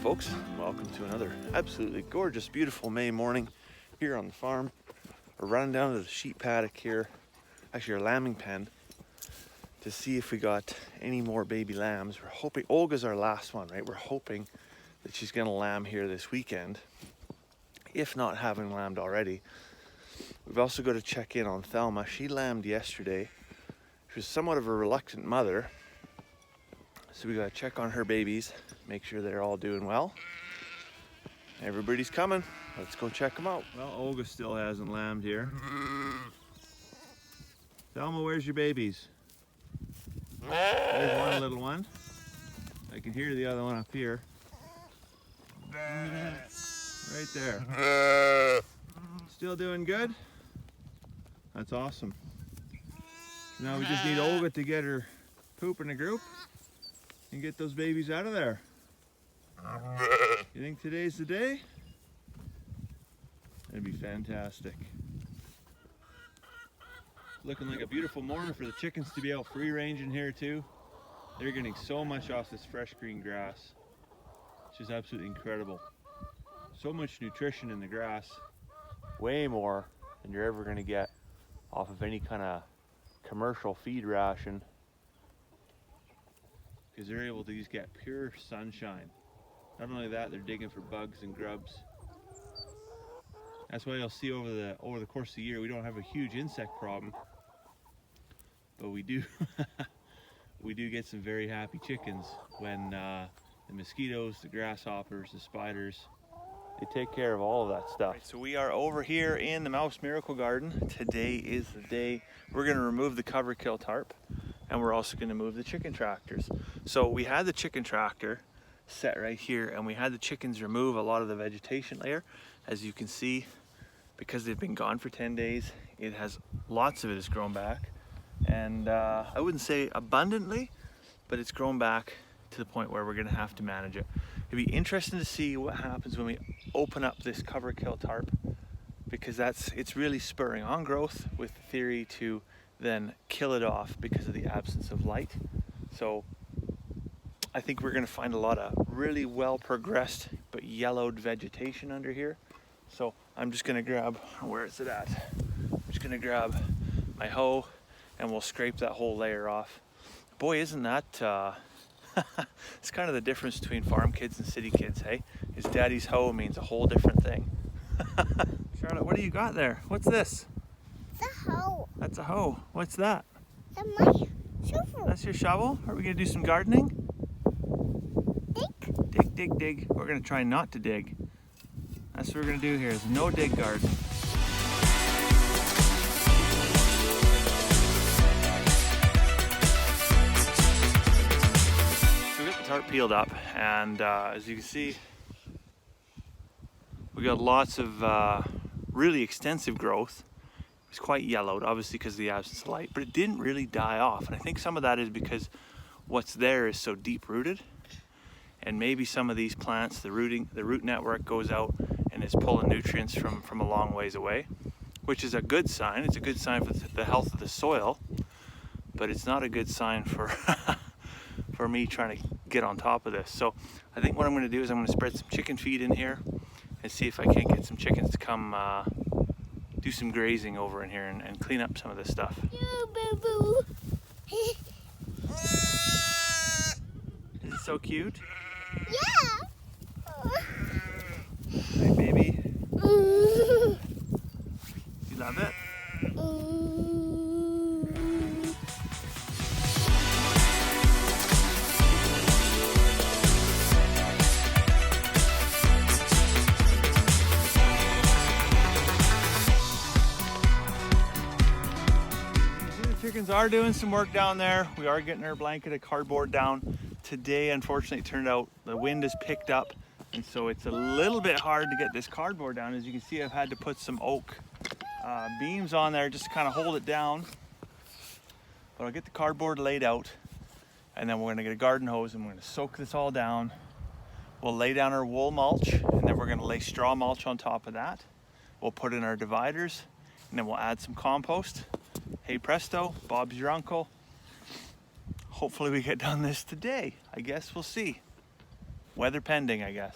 folks, and welcome to another absolutely gorgeous, beautiful May morning here on the farm. We're running down to the sheep paddock here, actually our lambing pen, to see if we got any more baby lambs. We're hoping, Olga's our last one, right? We're hoping that she's gonna lamb here this weekend, if not having lambed already. We've also got to check in on Thelma. She lambed yesterday. She was somewhat of a reluctant mother, so we gotta check on her babies, make sure they're all doing well. Everybody's coming. Let's go check them out. Well, Olga still hasn't lambed here. Thelma, where's your babies? There's one little one. I can hear the other one up here. Right there. Still doing good? That's awesome. Now we just need Olga to get her poop in a group and get those babies out of there. You think today's the day? That'd be fantastic. Looking like a beautiful morning for the chickens to be out free range in here too. They're getting so much off this fresh green grass. It's just absolutely incredible. So much nutrition in the grass. Way more than you're ever going to get off of any kind of commercial feed ration, because they're able to just get pure sunshine. Not only that, they're digging for bugs and grubs. That's why you'll see over the course of the year we don't have a huge insect problem, but we do we do get some very happy chickens when the mosquitoes, the grasshoppers, the spiders, they take care of all of that stuff. Right, so we are over here in the Mouse Miracle Garden. Today is the day we're going to remove the cover kill tarp, and we're also going to move the chicken tractors. So we had the chicken tractor set right here, and we had the chickens remove a lot of the vegetation layer. As you can see, because they've been gone for 10 days, it has lots of it has grown back, and I wouldn't say abundantly, but it's grown back to the point where we're going to have to manage it. It'd be interesting to see what happens when we open up this cover kill tarp, because it's really spurring on growth with the theory to then kill it off because of the absence of light. So I think we're going to find a lot of really well progressed but yellowed vegetation under here. So I'm just going to grab, where is it at? I'm just going to grab my hoe and we'll scrape that whole layer off. Boy, isn't that it's kind of the difference between farm kids and city kids, hey? Is daddy's hoe means a whole different thing. Charlotte, what do you got there? What's this? It's a hoe. That's a hoe. What's that? That's my shovel. That's your shovel? Are we gonna do some gardening? Dig. Dig, dig, dig. We're gonna try not to dig. That's what we're gonna do here, is no dig garden. Tarp peeled up, and as you can see, we got lots of really extensive growth. It's quite yellowed, obviously because of the absence of light, but it didn't really die off, and I think some of that is because what's there is so deep rooted, and maybe some of these plants, the root network goes out and is pulling nutrients from a long ways away, which is a good sign. It's a good sign for the health of the soil, but it's not a good sign for for me trying to get on top of this. So I think what I'm going to do is I'm going to spread some chicken feed in here and see if I can't get some chickens to come do some grazing over in here and clean up some of this stuff. Boo boo. Is it so cute? Yeah. Hey baby, you love it? Chickens are doing some work down there. We are getting our blanket of cardboard down. Today, unfortunately, it turned out the wind has picked up, and so it's a little bit hard to get this cardboard down. As you can see, I've had to put some oak beams on there just to kind of hold it down. But I'll get the cardboard laid out, and then we're gonna get a garden hose and we're gonna soak this all down. We'll lay down our wool mulch, and then we're gonna lay straw mulch on top of that. We'll put in our dividers, and then we'll add some compost. Hey presto, Bob's your uncle. Hopefully we get done this today. I guess we'll see. weather pending, I guess.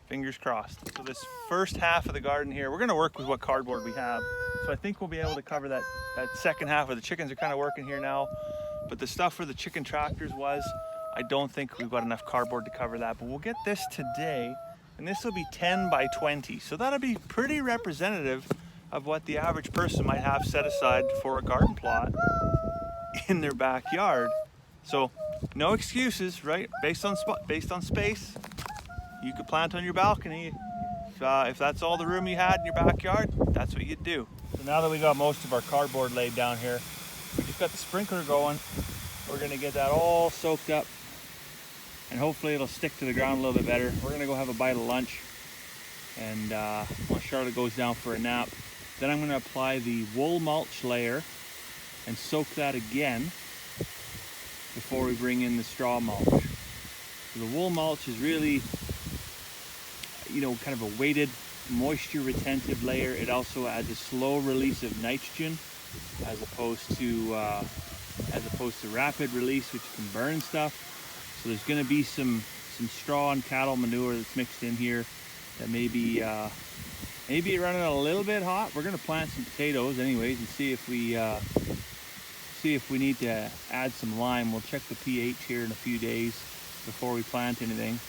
Fingers crossed. So this first half of the garden here, we're gonna work with what cardboard we have. So I think we'll be able to cover that second half where the chickens are kind of working here now. But the stuff where the chicken tractors was, I don't think we've got enough cardboard to cover that. But we'll get this today, and this will be 10 by 20. So that'll be pretty representative of what the average person might have set aside for a garden plot in their backyard. So no excuses, right? Based on space. You could plant on your balcony. If that's all the room you had in your backyard, that's what you'd do. So now that we got most of our cardboard laid down here, we just got the sprinkler going. We're gonna get that all soaked up and hopefully it'll stick to the ground a little bit better. We're gonna go have a bite of lunch and once Charlotte goes down for a nap, then I'm gonna apply the wool mulch layer and soak that again before we bring in the straw mulch. So the wool mulch is really, kind of a weighted, moisture retentive layer. It also adds a slow release of nitrogen as opposed to rapid release, which can burn stuff. So there's going to be some straw and cattle manure that's mixed in here that maybe running a little bit hot. We're going to plant some potatoes anyways and see if we need to add some lime. We'll check the pH here in a few days before we plant anything.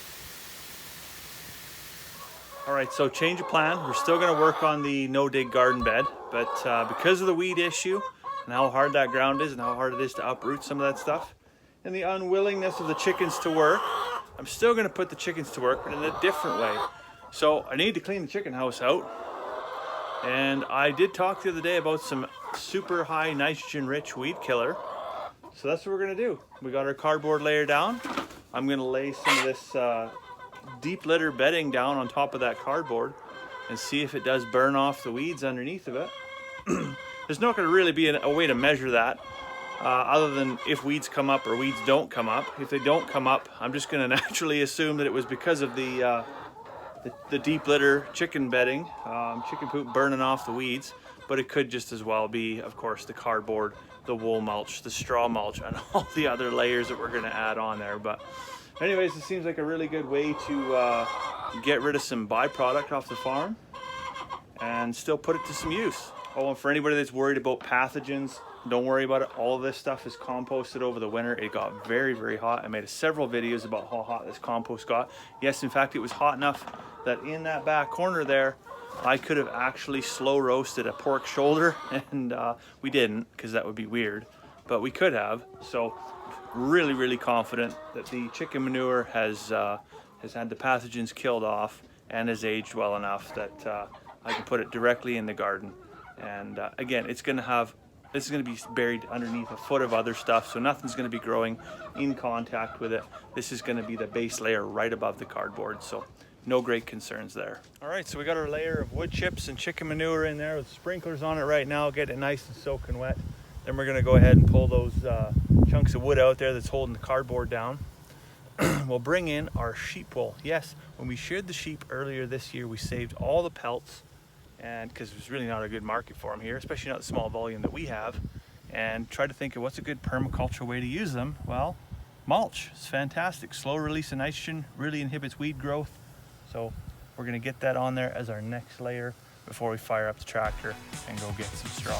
All right, so change of plan. We're still gonna work on the NoDig garden bed, but because of the weed issue and how hard that ground is and how hard it is to uproot some of that stuff and the unwillingness of the chickens to work, I'm still gonna put the chickens to work, but in a different way. So I need to clean the chicken house out. And I did talk the other day about some super high nitrogen rich weed killer. So that's what we're gonna do. We got our cardboard layer down. I'm gonna lay some of this deep litter bedding down on top of that cardboard and see if it does burn off the weeds underneath of it. There's not going to really be a way to measure that other than if weeds come up or weeds don't come up. If they don't come up, I'm just going to naturally assume that it was because of the deep litter chicken bedding, chicken poop burning off the weeds, but it could just as well be, of course, the cardboard, the wool mulch, the straw mulch, and all the other layers that we're going to add on there. But anyways, it seems like a really good way to get rid of some byproduct off the farm and still put it to some use. Oh, and for anybody that's worried about pathogens, don't worry about it. All of this stuff is composted over the winter. It got very, very hot. I made several videos about how hot this compost got. Yes, in fact, it was hot enough that in that back corner there, I could have actually slow roasted a pork shoulder, and we didn't because that would be weird, but we could have. So really, really confident that the chicken manure has had the pathogens killed off and has aged well enough that I can put it directly in the garden. And again, this is going to be buried underneath a foot of other stuff, so nothing's going to be growing in contact with it. This is going to be the base layer right above the cardboard, so no great concerns there. All right, so we got our layer of wood chips and chicken manure in there with sprinklers on it right now, get it nice and soaking wet. Then we're going to go ahead and pull those chunks of wood out there that's holding the cardboard down. We'll bring in our sheep wool. Yes, when we sheared the sheep earlier this year, we saved all the pelts, and because there's really not a good market for them here, especially not the small volume that we have, and tried to think of what's a good permaculture way to use them. Well, mulch is fantastic. Slow release of nitrogen, really inhibits weed growth. So we're going to get that on there as our next layer before we fire up the tractor and go get some straw.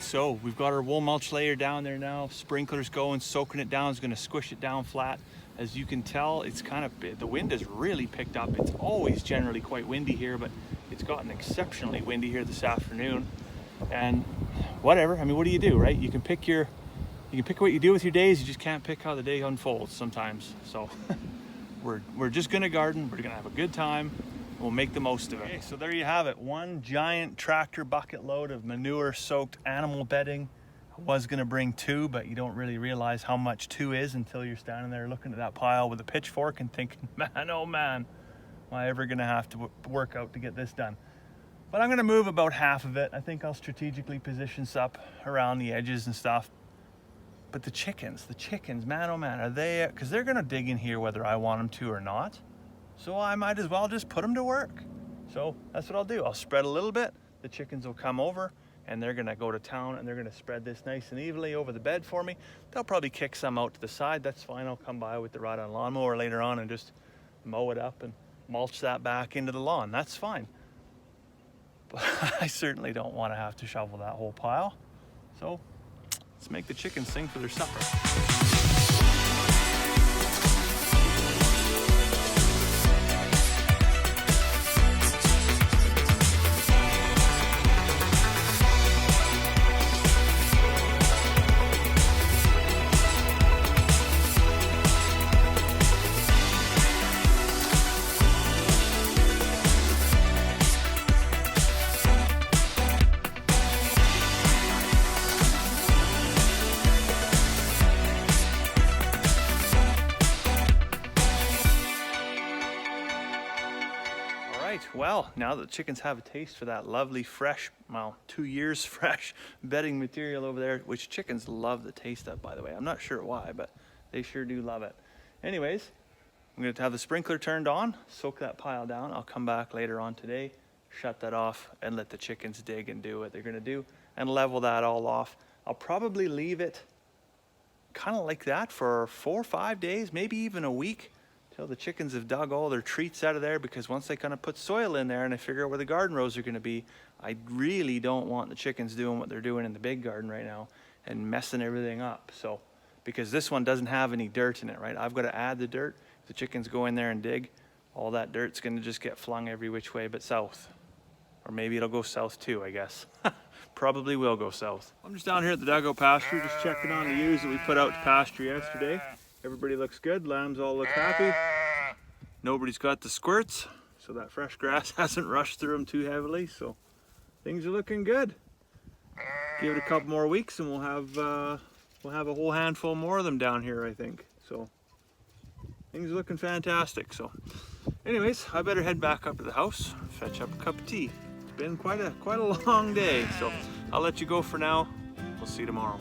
So we've got our wool mulch layer down there now, sprinklers going, soaking it down, is going to squish it down flat. As you can tell, it's kind of, the wind has really picked up. It's always generally quite windy here, but it's gotten exceptionally windy here this afternoon. And whatever, I mean, what do you do, right? You can pick what you do with your days, you just can't pick how the day unfolds sometimes. So we're just gonna garden, we're gonna have a good time. We'll make the most of it. Okay, so there you have it. One giant tractor bucket load of manure soaked animal bedding. I was gonna bring two, but you don't really realize how much two is until you're standing there looking at that pile with a pitchfork and thinking, man, oh man, I ever gonna have to work out to get this done? But I'm gonna move about half of it. I think I'll strategically position up around the edges and stuff. But the chickens, man, oh man, are they, because they're gonna dig in here whether I want them to or not. So I might as well just put them to work. So that's what I'll do. I'll spread a little bit. The chickens will come over and they're gonna go to town and they're gonna spread this nice and evenly over the bed for me. They'll probably kick some out to the side. That's fine. I'll come by with the ride-on lawnmower later on and just mow it up and mulch that back into the lawn. That's fine. But I certainly don't want to have to shovel that whole pile. So let's make the chickens sing for their supper. Well, now that the chickens have a taste for that lovely fresh, well, 2 years fresh bedding material over there, which chickens love the taste of, by the way. I'm not sure why, but they sure do love it. Anyways, I'm going to have the sprinkler turned on, soak that pile down. I'll come back later on today, shut that off, and let the chickens dig and do what they're going to do, and level that all off. I'll probably leave it kind of like that for 4 or 5 days, maybe even a week, till the chickens have dug all their treats out of there, because once they kind of put soil in there and I figure out where the garden rows are going to be, I really don't want the chickens doing what they're doing in the big garden right now and messing everything up. So, because this one doesn't have any dirt in it, right? I've got to add the dirt. If the chickens go in there and dig, all that dirt's going to just get flung every which way but south. Or maybe it'll go south too, I guess. Probably will go south. I'm just down here at the dugout pasture, just checking on the ewes that we put out to pasture yesterday. Everybody looks good, lambs all look happy. Nobody's got the squirts, so that fresh grass hasn't rushed through them too heavily, so things are looking good. Give it a couple more weeks and we'll have a whole handful more of them down here, I think. So things are looking fantastic. So anyways, I better head back up to the house, fetch up a cup of tea. It's been quite a long day, so I'll let you go for now. We'll see you tomorrow.